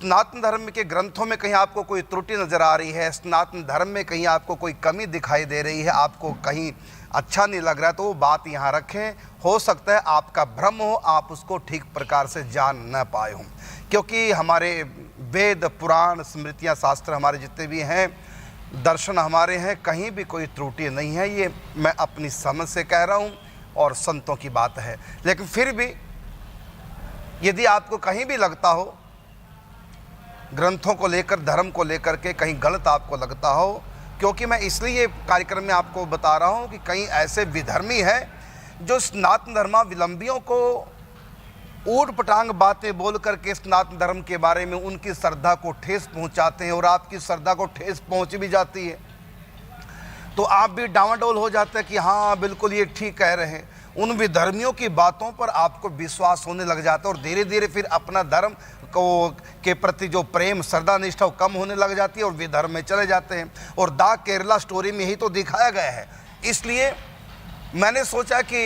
सनातन धर्म के ग्रंथों में कहीं आपको कोई त्रुटि नज़र आ रही है, सनातन धर्म में कहीं आपको कोई कमी दिखाई दे रही है, आपको कहीं अच्छा नहीं लग रहा है, तो वो बात यहाँ रखें। हो सकता है आपका भ्रम हो, आप उसको ठीक प्रकार से जान न पाए हों, क्योंकि हमारे वेद पुराण स्मृतियाँ शास्त्र हमारे जितने भी हैं, दर्शन हमारे हैं, कहीं भी कोई त्रुटि नहीं है। ये मैं अपनी समझ से कह रहा हूँ और संतों की बात है। लेकिन फिर भी यदि आपको कहीं भी लगता हो, ग्रंथों को लेकर धर्म को लेकर के कहीं गलत आपको लगता हो, क्योंकि मैं इसलिए कार्यक्रम में आपको बता रहा हूं कि कई ऐसे विधर्मी हैं जो सनातन धर्मावलंबियों को ऊट पटांग बातें बोल करके सनातन धर्म के बारे में उनकी श्रद्धा को ठेस पहुंचाते हैं, और आपकी श्रद्धा को ठेस पहुंच भी जाती है तो आप भी डांवाडोल हो जाते हैं कि हाँ बिल्कुल ये ठीक कह रहे हैं। उन विधर्मियों की बातों पर आपको विश्वास होने लग जाता है और धीरे धीरे फिर अपना धर्म को के प्रति जो प्रेम श्रद्धा निष्ठा कम होने लग जाती है और विधर्म में चले जाते हैं। और द केरला स्टोरी में ही तो दिखाया गया है। इसलिए मैंने सोचा कि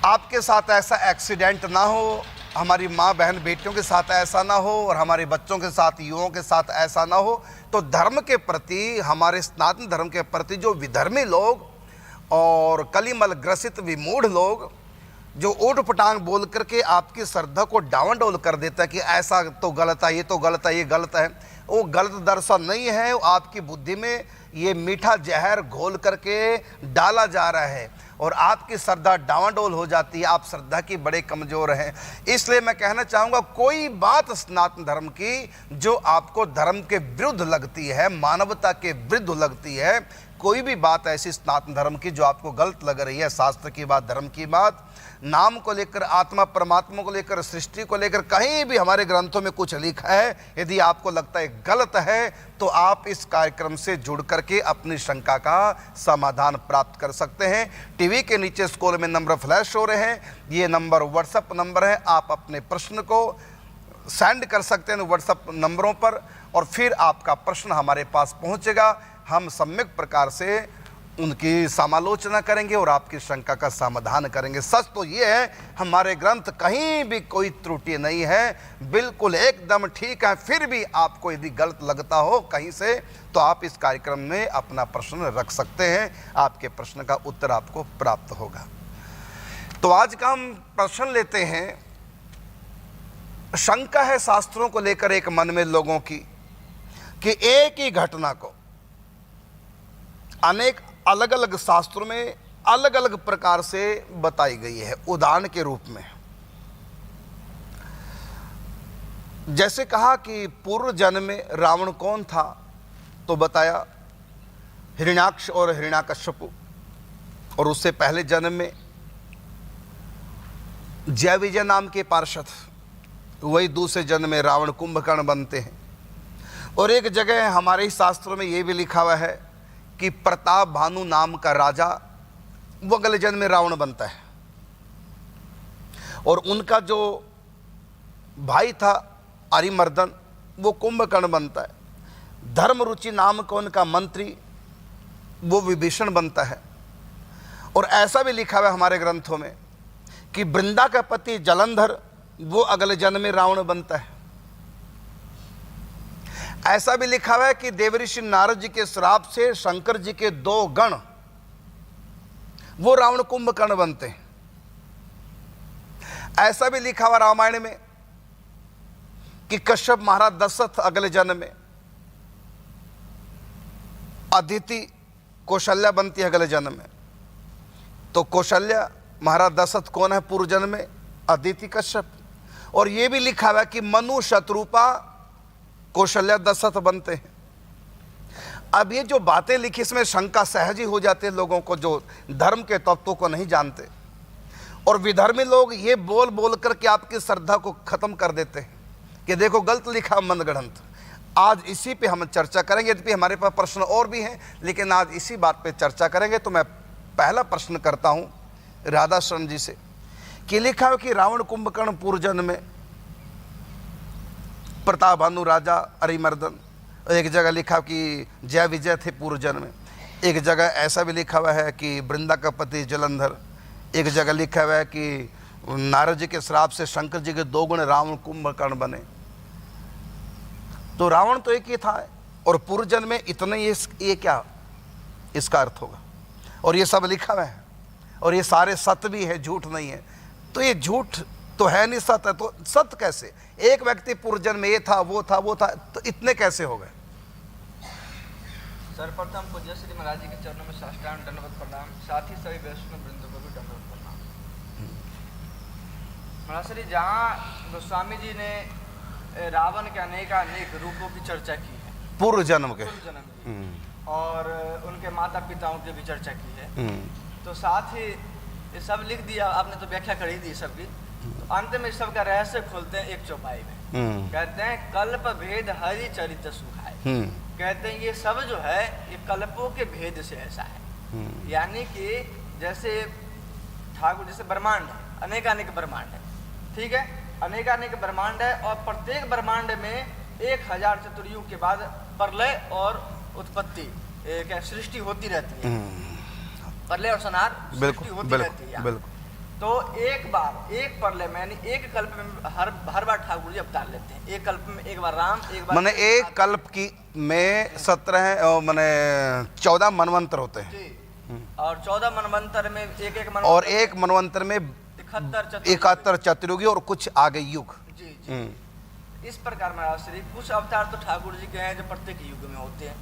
आपके साथ ऐसा एक्सीडेंट ना हो, हमारी माँ बहन बेटियों के साथ ऐसा ना हो, और हमारे बच्चों के साथ युवाओं के साथ ऐसा ना हो। तो धर्म के प्रति, हमारे सनातन धर्म के प्रति जो विधर्मी लोग और कलिमल ग्रसित विमूढ़ लोग जो ऊट पटांग बोल करके आपकी श्रद्धा को डावाडोल कर देता है कि ऐसा तो गलत है, ये तो गलत है, ये गलत है, वो गलत दर्शन नहीं है, वो आपकी बुद्धि में ये मीठा जहर घोल करके डाला जा रहा है और आपकी श्रद्धा डावाडोल हो जाती है। आप श्रद्धा की बड़े कमज़ोर हैं। इसलिए मैं कहना चाहूँगा, कोई बात सनातन धर्म की जो आपको धर्म के विरुद्ध लगती है, मानवता के विरुद्ध लगती है, कोई भी बात ऐसी सनातन धर्म की जो आपको गलत लग रही है, शास्त्र की बात, धर्म की बात, नाम को लेकर, आत्मा परमात्मा को लेकर, सृष्टि को लेकर कहीं भी हमारे ग्रंथों में कुछ लिखा है, यदि आपको लगता है गलत है तो आप इस कार्यक्रम से जुड़ करके अपनी शंका का समाधान प्राप्त कर सकते हैं। टीवी के नीचे स्क्रोल में नंबर फ्लैश हो रहे हैं, ये नंबर व्हाट्सएप नंबर है। आप अपने प्रश्न को सेंड कर सकते हैं व्हाट्सएप नंबरों पर और फिर आपका प्रश्न हमारे पास पहुंचेगा। हम सम्यक प्रकार से उनकी समालोचना करेंगे और आपकी शंका का समाधान करेंगे। सच तो ये है, हमारे ग्रंथ कहीं भी कोई त्रुटि नहीं है, बिल्कुल एकदम ठीक है। फिर भी आपको यदि गलत लगता हो कहीं से तो आप इस कार्यक्रम में अपना प्रश्न रख सकते हैं, आपके प्रश्न का उत्तर आपको प्राप्त होगा। तो आज का हम प्रश्न लेते हैं, शंका है शास्त्रों को लेकर एक मन में लोगों की कि एक ही घटना को अनेक अलग अलग शास्त्रों में अलग अलग प्रकार से बताई गई है। उदाहरण के रूप में जैसे कहा कि पूर्व जन्म में रावण कौन था, तो बताया हिरण्याक्ष और हिरण्याकश्यपु, और उससे पहले जन्म में जय विजय नाम के पार्षद, वही दूसरे जन्म में रावण कुंभकर्ण बनते हैं। और एक जगह हमारे ही शास्त्रों में ये भी लिखा हुआ है कि प्रताप भानु नाम का राजा, वो अगले जन्म में रावण बनता है, और उनका जो भाई था अरिमर्दन, वो कुंभकर्ण बनता है। धर्म रुचि नाम का उनका मंत्री, वो विभीषण बनता है। और ऐसा भी लिखा हुआ है हमारे ग्रंथों में कि वृंदा का पति जलंधर, वो अगले जन्म में रावण बनता है। ऐसा भी लिखा हुआ है कि देवऋषि नारद जी के श्राप से शंकर जी के 2 गण, वो रावण कुंभकर्ण बनते हैं। ऐसा भी लिखा हुआ रामायण में कि कश्यप महाराज दशरथ अगले जन्म में, अदिति कौशल्या बनती है अगले जन्म में। तो कौशल्या महाराज दशरथ कौन है पूर्व जन्म में? अदिति कश्यप। और ये भी लिखा हुआ है कि मनु शत्रुपा कौशल्या दशरथ बनते हैं। अब ये जो बातें लिखी, इसमें शंका सहज ही हो जाते हैं लोगों को जो धर्म के तत्वों को नहीं जानते। और विधर्मी लोग ये बोल बोल करके आपकी श्रद्धा को खत्म कर देते हैं कि देखो गलत लिखा मनगढ़ंत। आज इसी पे हम चर्चा करेंगे। यद्यपि हमारे पास प्रश्न और भी हैं, लेकिन आज इसी बात पे चर्चा करेंगे। तो मैं पहला प्रश्न करता हूँ राधा शरण जी से कि लिखा है कि रावण कुंभकर्ण पूर्व जन्म में, प्रताप भानु राजा अरिमर्दन, एक जगह लिखा कि जय विजय थे पूर्व जन्म में, एक जगह ऐसा भी लिखा हुआ है कि वृंदा का पति जलंधर, एक जगह लिखा हुआ है कि नारद जी के श्राप से शंकर जी के 2 गुण रावण कुंभकर्ण बने। तो रावण तो एक ही था और पूर्वजन्म में इतने ये क्या इसका अर्थ होगा। और ये सब लिखा हुआ है और ये सारे सत्य भी है, झूठ नहीं है। तो ये झूठ तो है नहीं, सत्य है। तो सत्य कैसे? एक व्यक्ति पूर्वजन्म में ये था, वो था, वो था, तो इतने कैसे हो गए? सर्वप्रथम पूज्य श्री महाराज जी के चरणों में साष्टांग दंडवत प्रणाम, साथ ही सभी वैष्णव वृंदों को भी दंडवत प्रणाम। महाराज श्री, जहाँ गोस्वामी जी ने रावण के अनेक रूपों की चर्चा की है, पूर्व जन्म के, और उनके माता पिताओं की भी चर्चा की है, तो साथ ही ये सब लिख दिया आपने, तो व्याख्या कर ही दी सबकी। तो अंत में सबका रहस्य खोलते हैं एक चौपाई में, कहते हैं कल्प भेद हरि चरित्र सुखाए। कहते हैं ये सब जो है ये कल्पों के भेद से ऐसा है, यानी कि जैसे ठाकुर, जैसे ब्रह्मांड है, अनेकानेक ब्रह्मांड है, ठीक है, अनेकानेक ब्रह्मांड है, और प्रत्येक ब्रह्मांड में 1000 चतुर्युग के बाद प्रलय और उत्पत्ति, क्या सृष्टि होती रहती है, प्रलय और संहार सृष्टि होती रहती है। बिल्कुल। तो एक बार, एक प्रलय में, यानी एक कल्प में हर बार ठाकुर जी अवतार लेते हैं। एक कल्प में एक बार राम, एक बार मैंने एक कल्प की में 17 मैंने 14 मनवंतर होते हैं जी, और 14 मनवंतर में एक और एक मनवंतर में 71 चतुर्युगी और कुछ आगे युग। जी जी। इस प्रकार महाराज श्री कुछ अवतार तो ठाकुर जी के हैं जो प्रत्येक युग में होते हैं,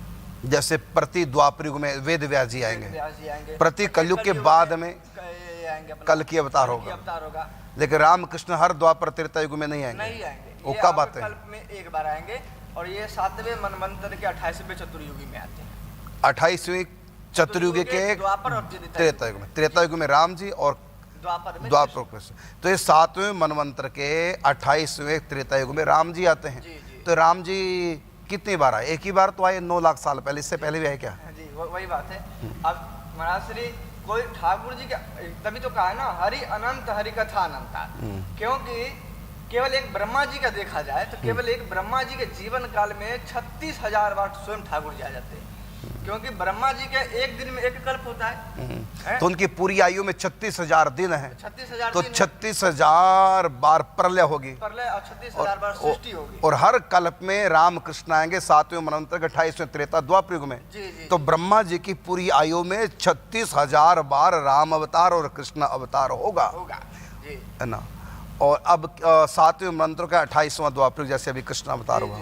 जैसे प्रति द्वापर युग में वेद व्यास जी आएंगे, प्रति कलयुग के बाद में कल की अवतार होगा, लेकिन रामकृष्ण हर द्वापर त्रेता युग में नहीं आएंगे। वो क्या बात है? कल्प में एक बार आएंगे, और ये 7वें मनवंतर के 28वें चतुर्युगी में आते हैं। 28वें चतुर्युगी के द्वापर और त्रेता युग में, त्रेता युग में राम जी और द्वापर कृष्ण। तो ये 7वें मनवंतर के 28वें त्रेता युग में राम जी आते हैं। तो राम जी कितनी बार आए? एक ही बार तो आए 9 लाख साल पहले, इससे पहले भी आए क्या? जी वही बात है। अब महाराज श्री कोई ठाकुर जी के, तभी तो कहा है ना, हरि अनंत हरि कथा अनंता, क्योंकि केवल एक ब्रह्मा जी का देखा जाए तो केवल एक ब्रह्मा जी के जीवन काल में 36,000 बार स्वयं ठाकुर जी आ जाते हैं, क्योंकि ब्रह्मा जी के एक दिन में एक कल्प होता है। तो उनकी पूरी आयु में 36,000 दिन है, 36,000 तो 36,000 बार प्रलय होगी, प्रलय, और 36,000 बार सृष्टि होगी। और हर कल्प में रामकृष्ण आएंगे 7वें मनवंतर के 28वें त्रेता द्वापर युग में। तो ब्रह्मा जी की पूरी आयु में 36,000 बार राम अवतार और कृष्ण अवतार होगा, है ना। और अब 7वें मनवंतर का 28वां द्वापर युग, जैसे अभी कृष्ण अवतार हुआ।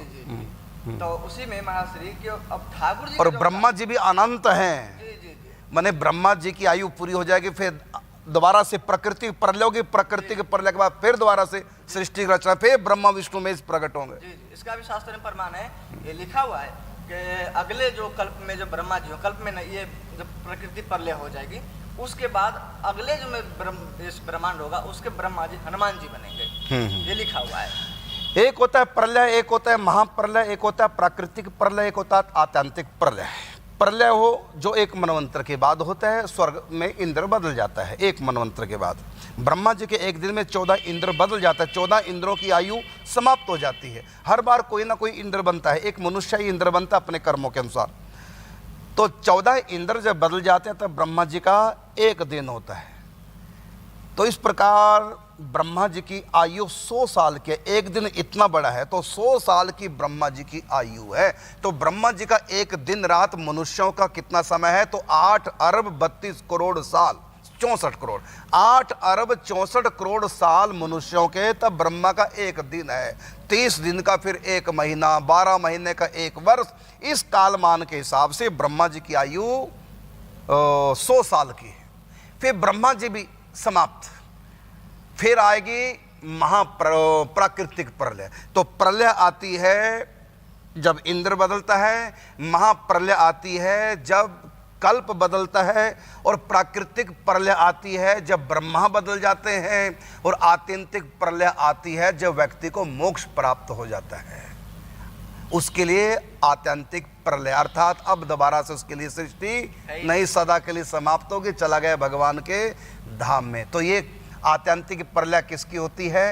तो उसी में महाश्री कि अब ठाकुर जी, और ब्रह्मा जी भी अनंत हैं, माने ब्रह्मा जी की आयु पूरी हो जाएगी, फिर दोबारा से प्रकृति प्रलय होगी, प्रकृति के प्रलय के बाद फिर दोबारा से सृष्टि की रचना, फिर ब्रह्मा विष्णु में प्रकट होंगे। इसका भी शास्त्र में प्रमाण है, ये लिखा हुआ है कि अगले जो कल्प में जो ब्रह्मा जी हो, कल्प में नहीं, ये जब प्रकृति प्रलय हो जाएगी उसके बाद अगले जो में इस ब्रह्मांड होगा उसके ब्रह्मा जी हनुमान जी बनेंगे, ये लिखा हुआ है। एक होता है प्रलय, एक होता है महाप्रलय, एक होता है प्राकृतिक प्रलय, एक होता है आत्यंतिक प्रलय। प्रलय हो जो एक मनवंतर के बाद होता है, स्वर्ग में इंद्र बदल जाता है एक मनवंतर के बाद। ब्रह्मा जी के एक दिन में 14 इंद्र बदल जाता है, 14 इंद्रों की आयु समाप्त हो जाती है। हर बार कोई ना कोई इंद्र बनता है, एक मनुष्य ही इंद्र बनता है अपने कर्मों के अनुसार। तो 14 इंद्र जब बदल जाते हैं तब ब्रह्मा जी का एक दिन होता है। तो इस प्रकार ब्रह्मा जी की आयु 100 साल के, एक दिन इतना बड़ा है तो 100 साल की ब्रह्मा जी की आयु है। तो ब्रह्मा जी का एक दिन रात मनुष्यों का कितना समय है? तो 8 अरब 32 करोड़ साल, 64 करोड़, 8 अरब 64 करोड़ साल मनुष्यों के, तब ब्रह्मा का एक दिन है। 30 दिन का फिर एक महीना, 12 महीने का एक वर्ष। इस कालमान के हिसाब से ब्रह्मा जी की आयु 100 साल की है। फिर ब्रह्मा जी भी समाप्त, फिर आएगी महाप्राकृतिक प्रलय। तो प्रलय आती है जब इंद्र बदलता है, महाप्रलय आती है जब कल्प बदलता है, और प्राकृतिक प्रलय आती है जब ब्रह्मा बदल जाते हैं, और आत्यंतिक प्रलय आती है जब व्यक्ति को मोक्ष प्राप्त हो जाता है। उसके लिए आत्यंतिक प्रलय, अर्थात अब दोबारा से उसके लिए सृष्टि नहीं, सदा के लिए समाप्त होगी, चला गया भगवान के धाम में। तो ये आत्यंतिक प्रलय किसकी होती है?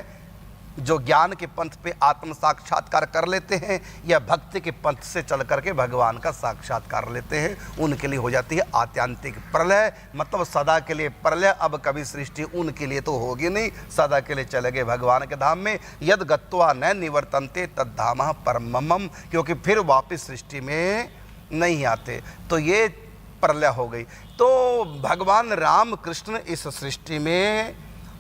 जो ज्ञान के पंथ पे आत्म साक्षात्कार कर लेते हैं या भक्ति के पंथ से चल करके भगवान का साक्षात्कार लेते हैं, उनके लिए हो जाती है आत्यांतिक प्रलय, मतलब सदा के लिए प्रलय। अब कभी सृष्टि उनके लिए तो होगी नहीं, सदा के लिए चले गए भगवान के धाम में। यद गत्वा न निवर्तन्ते तद धाम परमम, क्योंकि फिर वापस सृष्टि में नहीं आते। तो ये प्रलय हो गई। तो भगवान राम कृष्ण इस सृष्टि में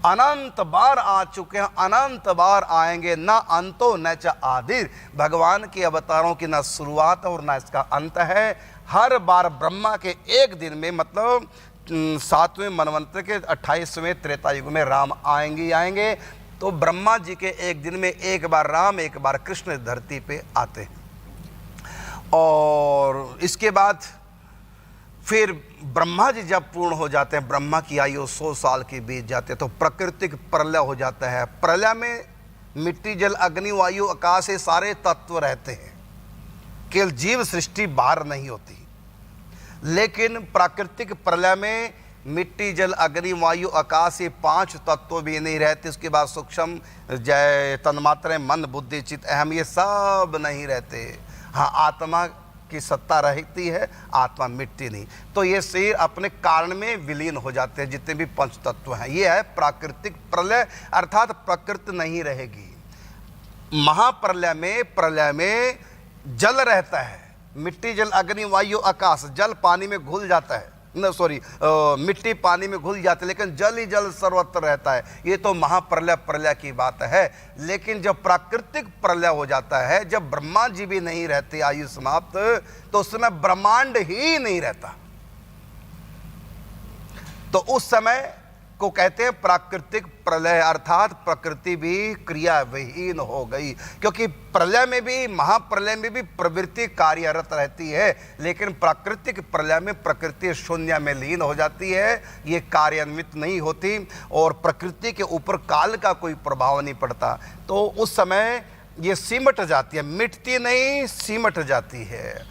अनंत बार आ चुके हैं, अनंत बार आएंगे, ना अंतो न च आदिर। भगवान के अवतारों की ना शुरुआत और ना इसका अंत है। हर बार ब्रह्मा के एक दिन में, मतलब 7वें मनवंतर के 28वें त्रेता युग में राम आएंगे ही आएंगे। तो ब्रह्मा जी के एक दिन में एक बार राम, एक बार कृष्ण धरती पे आते हैं। और इसके बाद फिर ब्रह्मा जी जब पूर्ण हो जाते हैं, ब्रह्मा की आयु 100 साल की बीत जाते हैं, तो प्राकृतिक प्रलय हो जाता है। प्रलय में मिट्टी, जल, अग्नि, वायु, आकाश, ये सारे तत्व रहते हैं, केवल जीव सृष्टि बाहर नहीं होती। लेकिन प्राकृतिक प्रलय में मिट्टी, जल, अग्नि, वायु, आकाश, ये 5 तत्व भी नहीं रहते। उसके बाद सूक्ष्म जय तन्मात्राएं, मन, बुद्धि, चित्त, अहम, ये सब नहीं रहते। हाँ, आत्मा की सत्ता रहती है, आत्मा मिट्टी नहीं। तो ये शरीर अपने कारण में विलीन हो जाते हैं, जितने भी 5 तत्व हैं। ये है प्राकृतिक प्रलय, अर्थात प्रकृति नहीं रहेगी। महाप्रलय में, प्रलय में जल रहता है, मिट्टी, जल, अग्नि, वायु, आकाश। जल पानी में घुल जाता है, मिट्टी पानी में घुल जाती है, लेकिन जल ही जल सर्वत्र रहता है। ये तो महाप्रलय, प्रलय की बात है। लेकिन जब प्राकृतिक प्रलय हो जाता है, जब ब्रह्मा जी भी नहीं रहते, आयु समाप्त, तो उस समय ब्रह्मांड ही नहीं रहता। तो उस समय को कहते हैं प्राकृतिक प्रलय, अर्थात प्रकृति भी क्रिया विहीन हो गई। क्योंकि प्रलय में भी, महाप्रलय में भी प्रवृत्ति कार्यरत रहती है, लेकिन प्राकृतिक प्रलय में प्रकृति शून्य में लीन हो जाती है, ये कार्यान्वित नहीं होती और प्रकृति के ऊपर काल का कोई प्रभाव नहीं पड़ता। तो उस समय ये सिमट जाती है, मिटती नहीं, सिमट जाती है,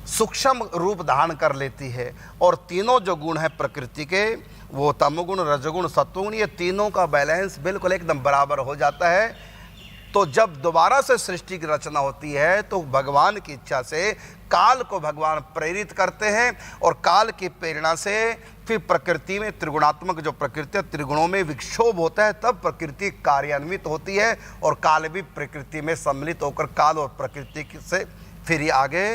सूक्ष्म रूप धारण कर लेती है। और तीनों जो गुण हैं प्रकृति के, वो तमोगुण, रजोगुण, सत्वगुण, ये तीनों का बैलेंस बिल्कुल एकदम बराबर हो जाता है। तो जब दोबारा से सृष्टि की रचना होती है, तो भगवान की इच्छा से काल को भगवान प्रेरित करते हैं, और काल की प्रेरणा से फिर प्रकृति में त्रिगुणात्मक जो प्रकृति है, त्रिगुणों में विक्षोभ होता है, तब प्रकृति कार्यान्वित होती है और काल भी प्रकृति में सम्मिलित होकर काल और प्रकृति से फिर ही आगे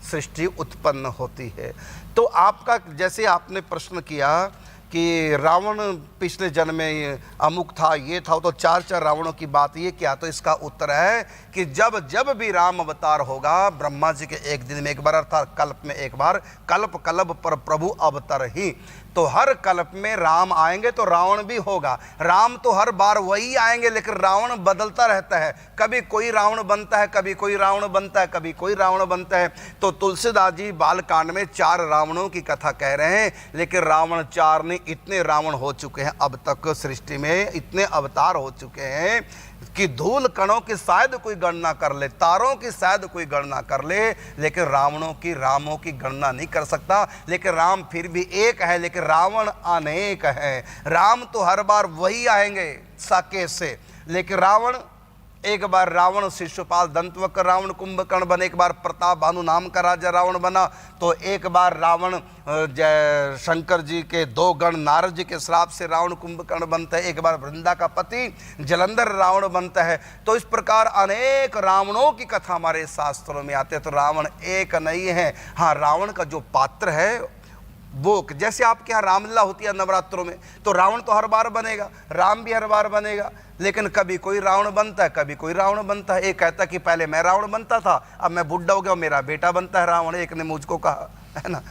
सृष्टि उत्पन्न होती है। तो आपका, जैसे आपने प्रश्न किया कि रावण पिछले जन्म में अमुक था, ये था, तो 4 रावणों की बात, ये क्या? तो इसका उत्तर है कि जब भी राम अवतार होगा, ब्रह्मा जी के एक दिन में एक बार, अर्थात कल्प में एक बार, कल्प कल्प पर प्रभु अवतर ही। तो हर कल्प में राम आएंगे तो रावण भी होगा। राम तो हर बार वही आएंगे, लेकिन रावण बदलता रहता है। कभी कोई रावण बनता है, कभी कोई रावण बनता है, कभी कोई रावण बनता है। तो तुलसीदास जी बालकांड में 4 रावणों की कथा कह रहे हैं, लेकिन रावण 4 नहीं, इतने रावण हो चुके हैं अब तक सृष्टि में, इतने अवतार हो चुके हैं कि धूल कणों की शायद कोई गणना कर ले, तारों की शायद कोई गणना कर ले, लेकिन रावणों की, रामों की गणना नहीं कर सकता। लेकिन राम फिर भी एक है, लेकिन रावण अनेक है। राम तो हर बार वही आएंगे साकेत से, लेकिन रावण, एक बार रावण शिशुपाल दंतवक्र रावण कुंभकर्ण बने, एक बार प्रताप भानु नाम का राजा रावण बना, तो एक बार रावण शंकर जी के 2 गण नारद जी के श्राप से रावण कुंभकर्ण बनता है, एक बार वृंदा का पति जलंधर रावण बनता है। तो इस प्रकार अनेक रावणों की कथा हमारे शास्त्रों में आते हैं। तो रावण एक नहीं है। हाँ, रावण का जो पात्र है वो, जैसे आपके यहाँ रामलीला होती है नवरात्रों में, तो रावण तो हर बार बनेगा, राम भी हर बार बनेगा, लेकिन कभी कोई रावण बनता है, कभी कोई रावण बनता है। एक कहता है कि पहले मैं रावण बनता था, अब मैं बुढ़ा हो गया, मेरा बेटा बनता है रावण, एक ने मुझको कहा, है ना।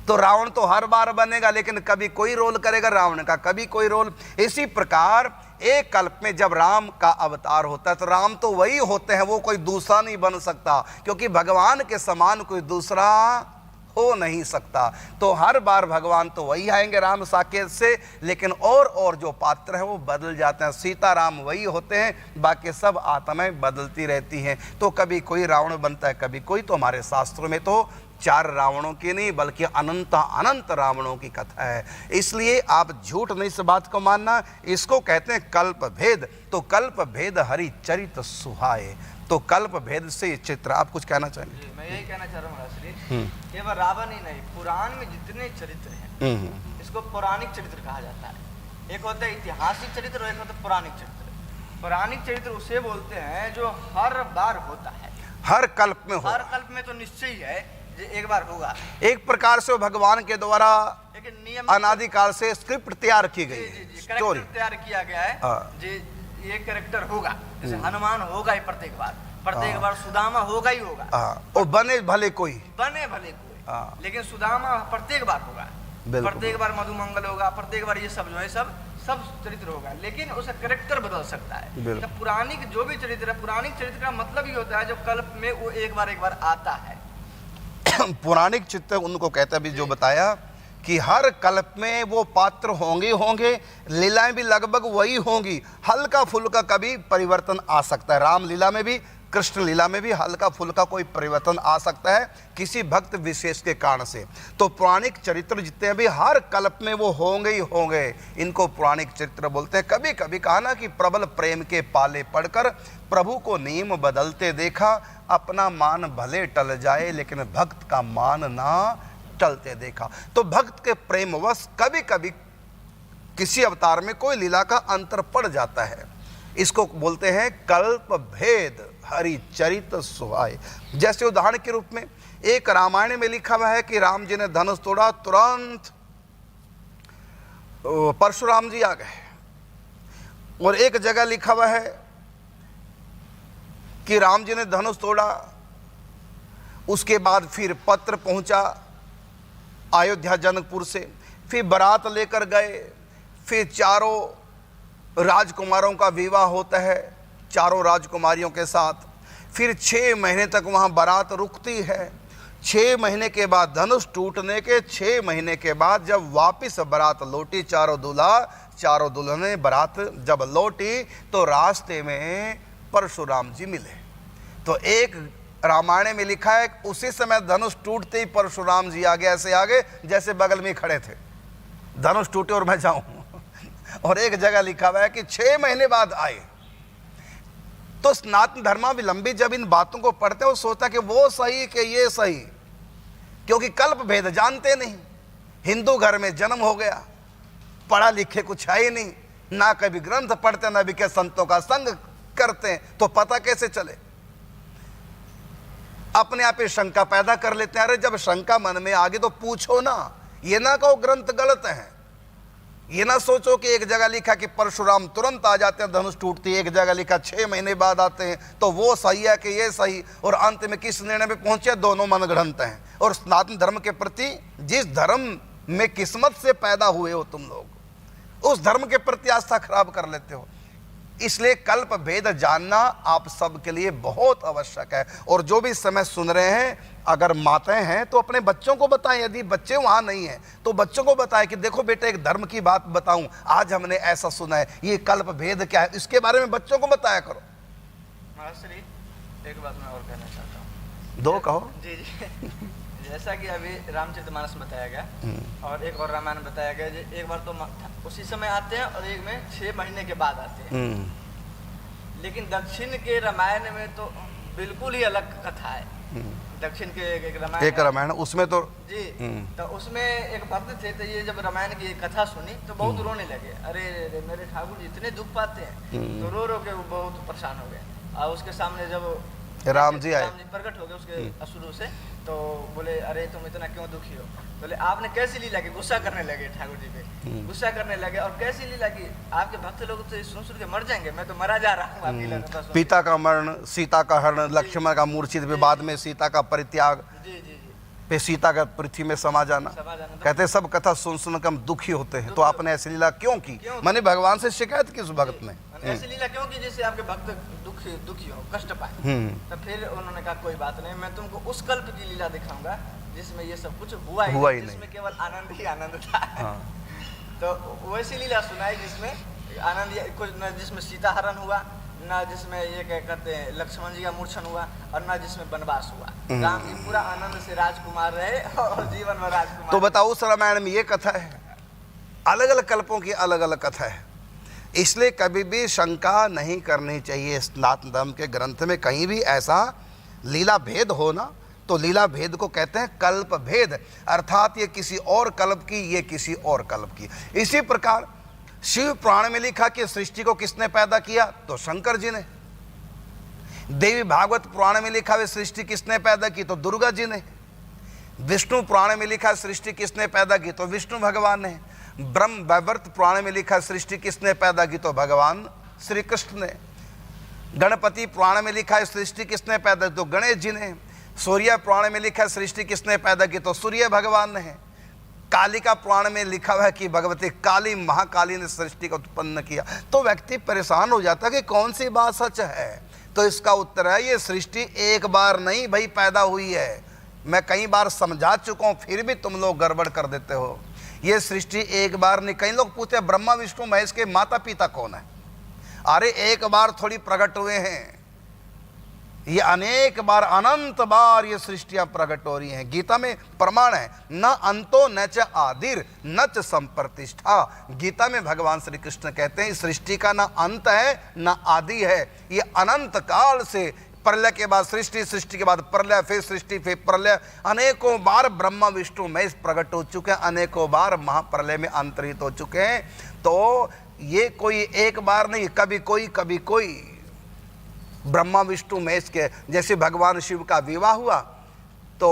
तो रावण तो हर बार बनेगा, लेकिन कभी कोई रोल करेगा रावण का, कभी कोई रोल। इसी प्रकार एक कल्प में जब राम का अवतार होता है, तो राम तो वही होते हैं, वो कोई दूसरा नहीं बन सकता, क्योंकि भगवान के समान कोई दूसरा हो नहीं सकता। तो हर बार भगवान तो वही आएंगे राम साकेत से, लेकिन और जो पात्र हैं वो बदल जाते हैं। सीताराम वही होते हैं, बाकी सब आत्माएं बदलती रहती हैं। तो कभी कोई रावण बनता है, कभी कोई। तो हमारे शास्त्रों में तो 4 रावणों की नहीं बल्कि अनंत अनंत रावणों की कथा है। इसलिए आप झूठ नहीं इस बात को मानना। इसको कहते हैं कल्प भेद। तो कल्प भेद हरि चरित सुहाए। तो कल्प भेद से ये चित्र। आप कुछ कहना चाहेंगे? मैं यही कहना चाह रहा हूँ श्री, केवल रावण ही नहीं, पुराण में जितने चरित्र हैं इसको पौराणिक चरित्र कहा जाता है। एक होता है ऐतिहासिक चरित्र और एक होता है पौराणिक चरित्र। पौराणिक चरित्र उसे बोलते हैं जो हर बार होता है, हर कल्प में हो। हर कल्प में तो निश्चय ही है जो एक बार होगा। एक प्रकार से वो भगवान के द्वारा एक नियम अनादिकाल से स्क्रिप्ट तैयार की गई है, स्टोरी कैरेक्टर तैयार किया गया है जी। ये कैरेक्टर होगा, जैसे हनुमान होगा ही प्रत्येक बार सुदामा होगा ही होगा। और बने भले कोई, लेकिन सुदामा प्रत्येक बार होगा, प्रत्येक बार मधुमंगल होगा, प्रत्येक बार ये सब जो है सब चरित्र होगा, लेकिन उसका कैरेक्टर बदल सकता है। तो पुराणिक जो भी चरित्र है, पुराणिक चरित्र का मतलब ये होता है जो कल्प में वो एक बार आता है। पुराणिक चित्र उनको कहते हैं, अभी जो बताया कि हर कल्प में वो पात्र होंगे, लीलाएं भी लगभग वही होंगी, हल्का फुल्का कभी परिवर्तन आ सकता है। राम लीला में भी, कृष्ण लीला में भी हल्का फुल्का कोई परिवर्तन आ सकता है किसी भक्त विशेष के कारण से। तो पौराणिक चरित्र जितने भी हर कल्प में वो होंगे ही होंगे, इनको पौराणिक चरित्र बोलते हैं। कभी कभी कहा ना कि प्रबल प्रेम के पाले पड़कर प्रभु को नियम बदलते देखा, अपना मान भले टल जाए लेकिन भक्त का मान ना टलते देखा। तो भक्त के प्रेमवश कभी कभी किसी अवतार में कोई लीला का अंतर पड़ जाता है। इसको बोलते हैं कल्प भेद हरि चरित सुहाए। जैसे उदाहरण के रूप में एक रामायण में लिखा हुआ है कि राम जी ने धनुष तोड़ा, तुरंत परशुराम जी आ गए। और एक जगह लिखा हुआ है कि राम जी ने धनुष तोड़ा, उसके बाद फिर पत्र पहुंचा अयोध्या जनकपुर से, फिर बारात लेकर गए, फिर चारों राजकुमारों का विवाह होता है, चारों राजकुमारियों के साथ। फिर 6 महीने तक वहाँ बारात रुकती है। 6 महीने के बाद धनुष टूटने के 6 महीने के बाद जब वापस बारात लौटी, चारों दूल्हा चारों दुल्हने बारात जब लौटी तो रास्ते में परशुराम जी मिले। तो एक रामायण में लिखा है उसी समय धनुष टूटते ही परशुराम जी आगे, ऐसे आगे जैसे बगल में खड़े थे, धनुष टूटे और मैं जाऊं। और एक जगह लिखा हुआ है कि 6 महीने बाद आए। तो सनातन धर्मावलंबी जब इन बातों को पढ़ते हैं वो सोचता कि वो सही कि ये सही, क्योंकि कल्प भेद जानते नहीं। हिंदू घर में जन्म हो गया, पढ़ा लिखे कुछ है ही नहीं, ना कभी ग्रंथ पढ़ते ना भी के संतों का संग करते हैं, तो पता कैसे चले? अपने आप ही शंका पैदा कर लेते हैं। अरे जब शंका मन में आ गई तो पूछो ना, ये ना कहो ग्रंथ गलत है, ये ना सोचो कि एक जगह लिखा कि परशुराम तुरंत आ जाते हैं धनुष टूटती, एक जगह लिखा 6 महीने बाद आते हैं, तो वो सही है कि ये सही, और अंत में किस निर्णय में पहुंचे, दोनों मनगढ़ंत हैं। और सनातन धर्म के प्रति, जिस धर्म में किस्मत से पैदा हुए हो तुम लोग, उस धर्म के प्रति आस्था खराब कर लेते हो। इसलिए कल्प भेद जानना आप सबके लिए बहुत आवश्यक है। और जो भी इस समय सुन रहे हैं, अगर माताएं हैं तो अपने बच्चों को बताएं, यदि बच्चे वहां नहीं हैं तो बच्चों को बताएं कि देखो बेटा एक धर्म की बात बताऊं, आज हमने ऐसा सुना है, ये कल्प भेद क्या है, इसके बारे में बच्चों को बताया करो। महाश्री एक बात मैं और कहना चाहता हूँ। 2 कहो। जी जी। जैसा कि अभी रामचरितमानस बताया गया और एक और रामायण बताया गया, एक बार तो उसी समय आते हैं और एक में 6 महीने के बाद आते हैं। लेकिन दक्षिण के रामायण में तो बिल्कुल ही अलग कथा है। दक्षिण के एक रामायण उसमें तो जी, तो उसमें एक भक्त थे, तो ये जब रामायण की कथा सुनी तो बहुत रोने लगे। अरे मेरे ठाकुर जी इतने दुख पाते हैं, तो रो रो के वो बहुत परेशान हो गए। और उसके सामने जब राम जी आए, प्रकट हो गए उसके असुरों से, तो बोले अरे तुम इतना क्यों दुखी हो? बोले आपने कैसी लीला की? गुस्सा करने लगे ठाकुर जी पे, गुस्सा करने लगे। और कैसी लीला की? आपके भक्त लोग तो सुन के मर जाएंगे, मैं तो मरा जा रहा हूँ आपकी लीला। पिता का मरण, सीता का हरण, लक्ष्मण का मूर्छित, बाद में सीता का परित्याग, पे सीता का पृथ्वी में समा जाना। कहते सब कथा सुन सुन हम दुखी होते हैं, तो आपने ऐसी लीला क्यों की? मैंने भगवान से शिकायत की उस भक्त ने, ऐसी लीला क्यों की जिससे आपके भक्त दुखी हो, कष्ट पाए। तो फिर उन्होंने कहा कोई बात नहीं, मैं तुमको उस कल्प की लीला दिखाऊंगा जिसमें ये सब कुछ हुआ ही नहीं, जिसमें केवल आनंद ही आनंद था। तो वैसी लीला सुनाई जिसमें आनंद कुछ, जिसमें सीता हरण हुआ, ना जिसमें ये क्या कहते हैं लक्ष्मण जी का मूर्छन हुआ, और ना जिसमें वनवास हुआ। राम जी पूरा आनंद से राजकुमार रहे और जीवन में राजकुमार। तो बताओ उस रामायण में ये कथा है, अलग अलग कल्पों की अलग अलग कथा है। इसलिए कभी भी शंका नहीं करनी चाहिए सनातन धर्म के ग्रंथ में कहीं भी ऐसा लीला भेद हो ना, तो लीला भेद को कहते हैं कल्प भेद, अर्थात ये किसी और कल्प की, ये किसी और कल्प की। इसी प्रकार शिव पुराण में लिखा कि सृष्टि को किसने पैदा किया, तो शंकर जी ने। देवी भागवत पुराण में लिखा है सृष्टि किसने पैदा की, तो दुर्गा जी ने। विष्णु पुराण में लिखा सृष्टि किसने पैदा की, तो विष्णु भगवान ने। ब्रह्म वैवर्त पुराण में लिखा सृष्टि किसने पैदा की, तो भगवान श्री कृष्ण ने। गणपति पुराण में लिखा है सृष्टि किसने पैदा की, तो गणेश जी ने। सूर्य पुराण में लिखा है सृष्टि किसने पैदा की, तो सूर्य भगवान ने। कालिका पुराण में लिखा हुआ है कि भगवती काली महाकाली ने सृष्टि को उत्पन्न किया। तो व्यक्ति परेशान हो जाता है कि कौन सी बात सच है, तो इसका उत्तर है ये सृष्टि एक बार नहीं भाई पैदा हुई है। मैं कई बार समझा चुका हूं, फिर भी तुम लोग गड़बड़ कर देते हो। ये सृष्टि एक बार नहीं। कई लोग पूछते हैं ब्रह्मा विष्णु महेश के माता पिता कौन है। अरे एक बार थोड़ी प्रकट हुए हैं, ये अनेक बार अनंत बार ये सृष्टियां प्रकट हो रही हैं। गीता में प्रमाण है, न अंतो न च आदिर न च संप्रतिष्ठा। गीता में भगवान श्री कृष्ण कहते हैं इस सृष्टि का ना अंत है ना आदि है। ये अनंत काल से, प्रलय के बाद सृष्टि, सृष्टि के बाद प्रलय, फिर सृष्टि, फिर प्रलय, अनेकों बार ब्रह्मा विष्णु महेश प्रकट हो चुके हैं, अनेकों बार महाप्रलय में अंतरित हो चुके हैं। तो ये कोई एक बार नहीं, कभी कोई कभी कोई। ब्रह्मा विष्णु महेश के जैसे भगवान शिव का विवाह हुआ तो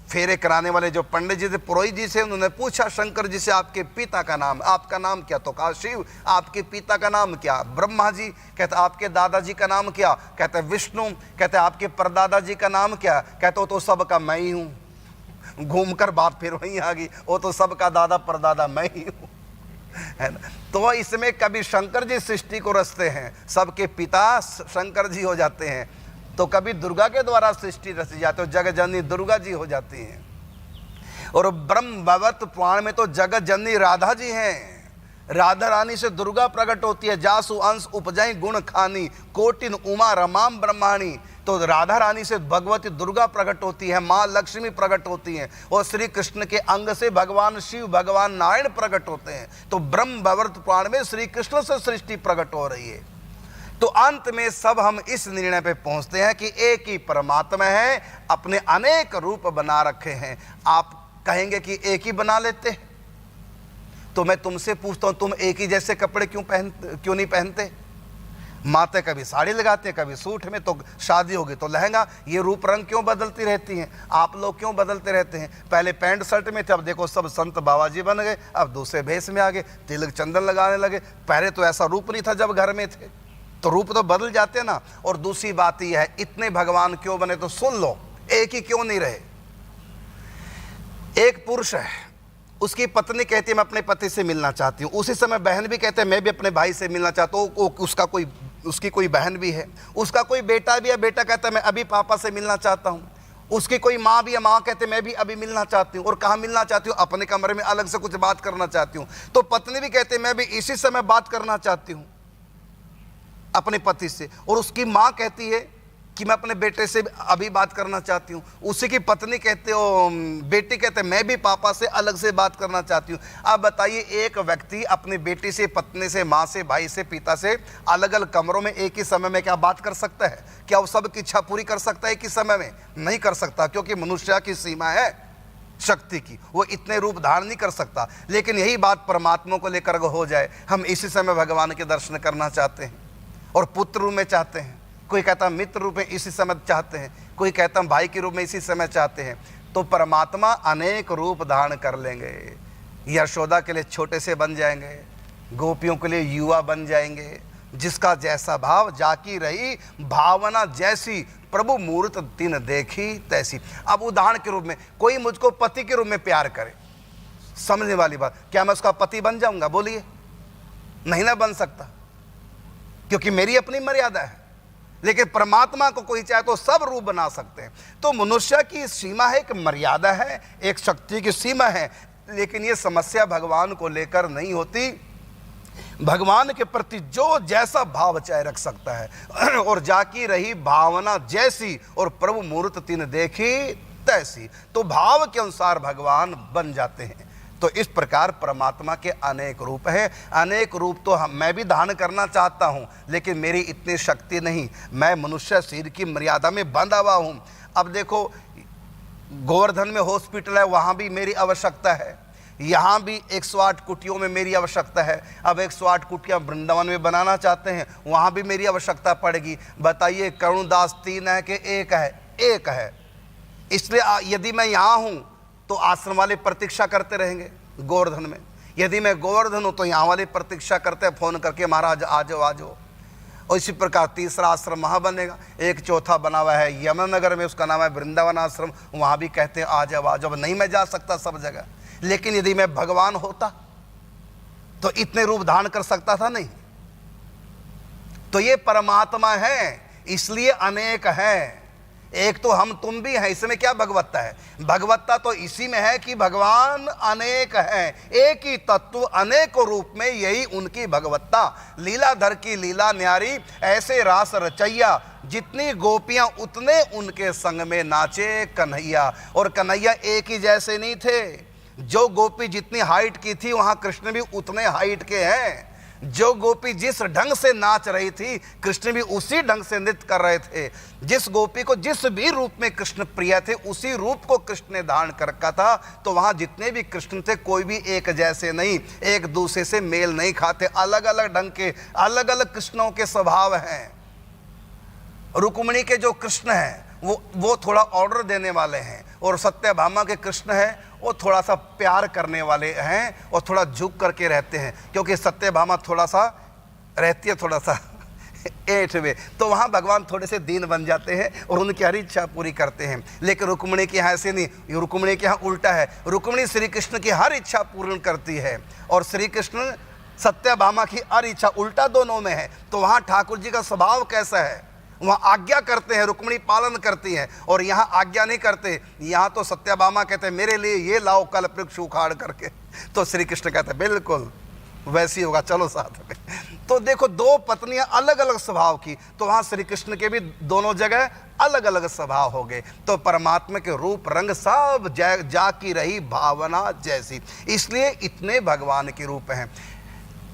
फेरे कराने वाले जो पंडित जी थे, पुरोहित जी से, उन्होंने पूछा शंकर जी से आपके पिता का नाम, आपका नाम क्या, तो कहा शिव। आपके पिता का नाम क्या, ब्रह्मा जी। कहते आपके दादाजी का नाम क्या, कहते विष्णु। कहते आपके परदादा जी का नाम क्या, कहते वो तो सबका मैं ही हूँ। घूमकर बात फिर वहीं आ गई, वो तो सबका दादा परदादा मैं ही हूँ, है ना। तो इसमें कभी शंकर जी सृष्टि को रचते हैं, सबके पिता शंकर जी हो जाते हैं, तो कभी दुर्गा के द्वारा सृष्टि रची जाती है, जगत जननी दुर्गा जी हो जाती हैं। और ब्रह्म भगवत पुराण में तो जगत जननी राधा जी हैं। राधा रानी से दुर्गा प्रकट होती है। जासु अंश उपजय गुण खानी, कोटिन उमा रमाम ब्रह्माणी। तो राधा रानी से भगवती दुर्गा प्रकट होती है, माँ लक्ष्मी प्रकट होती हैं, और श्री कृष्ण के अंग से भगवान शिव भगवान नारायण प्रकट होते हैं। तो ब्रह्म भगवत पुराण में श्री कृष्ण से सृष्टि प्रकट हो रही है। तो अंत में सब हम इस निर्णय पे पहुंचते हैं कि एक ही परमात्मा है, अपने अनेक रूप बना रखे हैं। आप कहेंगे कि एक ही बना लेते, तो मैं तुमसे पूछता हूं तुम एक ही जैसे कपड़े क्यों नहीं पहनते। माते कभी साड़ी लगाते हैं, कभी सूट में, तो शादी होगी तो लहंगा। ये रूप रंग क्यों बदलती रहती हैं, आप लोग क्यों बदलते रहते हैं। पहले पैंट शर्ट में थे, अब देखो सब संत बाबा जी बन गए, अब दूसरे भेष में आ गए, तिलक चंदन लगाने लगे। पहले तो ऐसा रूप नहीं था जब घर में थे, तो रूप तो बदल जाते ना। और दूसरी बात यह है, इतने भगवान क्यों बने, तो सुन लो, एक ही क्यों नहीं रहे। एक पुरुष है, उसकी पत्नी कहती है मैं अपने पति से मिलना चाहती हूँ। उसी समय बहन भी कहते हैं मैं भी अपने भाई से मिलना चाहता हूँ। उसकी कोई बहन भी है, उसका कोई बेटा भी है, बेटा कहता है मैं अभी पापा से मिलना चाहता हूँ। उसकी कोई माँ भी है, माँ कहते मैं भी अभी मिलना चाहती हूँ। और कहाँ मिलना चाहती हूँ, अपने कमरे में अलग से कुछ बात करना चाहती हूँ। तो पत्नी भी कहते मैं भी इसी समय बात करना चाहती हूँ अपने पति से। और उसकी माँ कहती है कि मैं अपने बेटे से अभी बात करना चाहती हूँ। उसी की पत्नी कहते हो, बेटी कहते मैं भी पापा से अलग से बात करना चाहती हूँ। अब बताइए, एक व्यक्ति अपनी बेटी से, पत्नी से, माँ से, भाई से, पिता से अलग अलग कमरों में एक ही समय में क्या बात कर सकता है? क्या वो सबकी इच्छा पूरी कर सकता है एक ही समय में? नहीं कर सकता, क्योंकि मनुष्य की सीमा है शक्ति की, वो इतने रूप धारण नहीं कर सकता। लेकिन यही बात परमात्मा को लेकर हो जाए, हम इसी समय भगवान के दर्शन करना चाहते हैं और पुत्र रूप में चाहते हैं, कोई कहता मित्र रूप में इसी समय चाहते हैं, कोई कहता भाई के रूप में इसी समय चाहते हैं, तो परमात्मा अनेक रूप धारण कर लेंगे। यशोदा के लिए छोटे से बन जाएंगे, गोपियों के लिए युवा बन जाएंगे। जिसका जैसा भाव जाकी रही भावना जैसी, प्रभु मूर्त दिन देखी तैसी। अब उदाहरण के रूप में कोई मुझको पति के रूप में प्यार करे, समझने वाली बात, क्या मैं उसका पति बन जाऊंगा? बोलिए, नहीं ना बन सकता, क्योंकि मेरी अपनी मर्यादा है। लेकिन परमात्मा को कोई चाहे तो सब रूप बना सकते हैं। तो मनुष्य की सीमा है, एक मर्यादा है, एक शक्ति की सीमा है। लेकिन ये समस्या भगवान को लेकर नहीं होती। भगवान के प्रति जो जैसा भाव चाहे रख सकता है। और जाकी रही भावना जैसी और प्रभु मूर्त तीन देखी तैसी, तो भाव के अनुसार भगवान बन जाते हैं। तो इस प्रकार परमात्मा के अनेक रूप हैं। अनेक रूप तो मैं भी धारण करना चाहता हूं, लेकिन मेरी इतनी शक्ति नहीं, मैं मनुष्य शरीर की मर्यादा में बंधा हुआ हूं। अब देखो, गोवर्धन में हॉस्पिटल है, वहां भी मेरी आवश्यकता है, यहाँ भी 108 कुटियों में मेरी आवश्यकता है। अब 108 कुटियाँ वृंदावन में बनाना चाहते हैं, वहाँ भी मेरी आवश्यकता पड़ेगी। बताइए, करुणदास 3 है कि 1 है? 1 है। इसलिए यदि मैं यहाँ हूँ तो आश्रम वाले प्रतीक्षा करते रहेंगे गोवर्धन में, यदि मैं गोवर्धन हूँ तो यहाँ वाले प्रतीक्षा करते हैं फ़ोन करके, महाराज आ जाओ आ जाओ। और इसी प्रकार तीसरा आश्रम वहाँ बनेगा। एक चौथा बना हुआ है यमुनानगर में, उसका नाम है वृंदावन आश्रम, वहाँ भी कहते हैं आ जाओ आ जाओ। नहीं मैं जा सकता सब जगह, लेकिन यदि मैं भगवान होता तो इतने रूप धारण कर सकता था? नहीं। तो ये परमात्मा है, इसलिए अनेक है। एक तो हम तुम भी हैं, इसमें क्या भगवत्ता है? भगवत्ता तो इसी में है कि भगवान अनेक है, एक ही तत्व अनेक रूप में, यही उनकी भगवत्ता। लीलाधर की लीला न्यारी, ऐसे रास रचैया, जितनी गोपियां उतने उनके संग में नाचे कन्हैया। और कन्हैया एक ही जैसे नहीं थे, जो गोपी जितनी हाइट की थी वहां कृष्ण भी उतने हाइट के हैं। जो गोपी जिस ढंग से नाच रही थी, कृष्ण भी उसी ढंग से नृत्य कर रहे थे। जिस गोपी को जिस भी रूप में कृष्ण प्रिय थे, उसी रूप को कृष्ण ने धारण कर रखा था। तो वहां जितने भी कृष्ण थे, कोई भी एक जैसे नहीं, एक दूसरे से मेल नहीं खाते, अलग अलग ढंग के, अलग अलग कृष्णों के स्वभाव हैं। रुक्मिणी के जो कृष्ण हैं वो थोड़ा ऑर्डर देने वाले हैं, और सत्यभामा के कृष्ण हैं वो थोड़ा सा प्यार करने वाले हैं और थोड़ा झुक करके रहते हैं, क्योंकि सत्यभामा थोड़ा सा रहती है, थोड़ा सा ऐठ में, तो वहाँ भगवान थोड़े से दीन बन जाते हैं और उनकी हर इच्छा पूरी करते हैं। लेकिन रुक्मिणी के यहाँ ऐसे नहीं, रुक्मिणी के यहाँ उल्टा है। रुक्मिणी श्री कृष्ण की हर इच्छा पूर्ण करती है और श्री कृष्ण सत्यभामा की हर इच्छा, उल्टा दोनों में है। तो वहाँ ठाकुर जी का स्वभाव कैसा है? वहाँ आज्ञा करते हैं, रुक्मिणी पालन करती है, और यहाँ आज्ञा नहीं करते। यहाँ तो सत्यभामा कहते हैं मेरे लिए ये लाओ कल वृक्ष उखाड़ करके, तो श्री कृष्ण कहते हैं बिल्कुल वैसी होगा, चलो साथ में। तो देखो, दो पत्नियां अलग अलग स्वभाव की, तो वहाँ श्री कृष्ण के भी दोनों जगह अलग अलग स्वभाव हो गए। तो परमात्मा के रूप रंग सब जाकी रही भावना जैसी, इसलिए इतने भगवान के रूप हैं।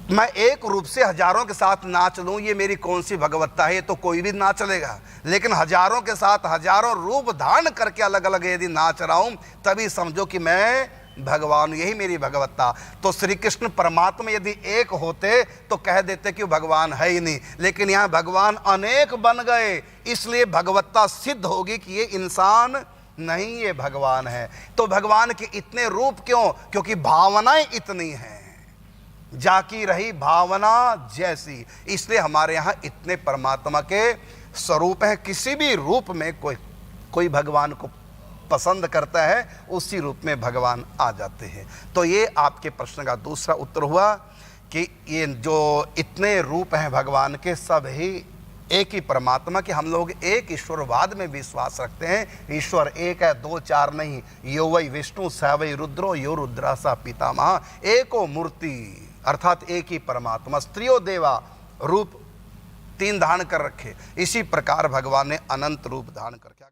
मैं एक रूप से हजारों के साथ नाच लूं, ये मेरी कौन सी भगवत्ता है? ये तो कोई भी नाच लेगा, लेकिन हजारों के साथ हजारों रूप धारण करके अलग अलग यदि नाच रहा हूं, तभी समझो कि मैं भगवान, यही मेरी भगवत्ता। तो श्री कृष्ण परमात्मा यदि एक होते तो कह देते कि भगवान है ही नहीं, लेकिन यहाँ भगवान अनेक बन गए, इसलिए भगवत्ता सिद्ध होगी कि ये इंसान नहीं, ये भगवान है। तो भगवान के इतने रूप क्यों? क्योंकि भावनाएं इतनी हैं, जाकी रही भावना जैसी, इसलिए हमारे यहाँ इतने परमात्मा के स्वरूप हैं। किसी भी रूप में कोई भगवान को पसंद करता है, उसी रूप में भगवान आ जाते हैं। तो ये आपके प्रश्न का दूसरा उत्तर हुआ कि ये जो इतने रूप हैं भगवान के, सब ही एक ही परमात्मा के। हम लोग एक ईश्वरवाद में विश्वास रखते हैं, ईश्वर एक है, 2 4 नहीं। यो वै विष्णु स वै रुद्रो यो रुद्रा सा पितामह, एको मूर्ति, अर्थात एक ही परमात्मा। स्त्रियो देवा रूप 3 धारण कर रखे, इसी प्रकार भगवान ने अनंत रूप धारण करके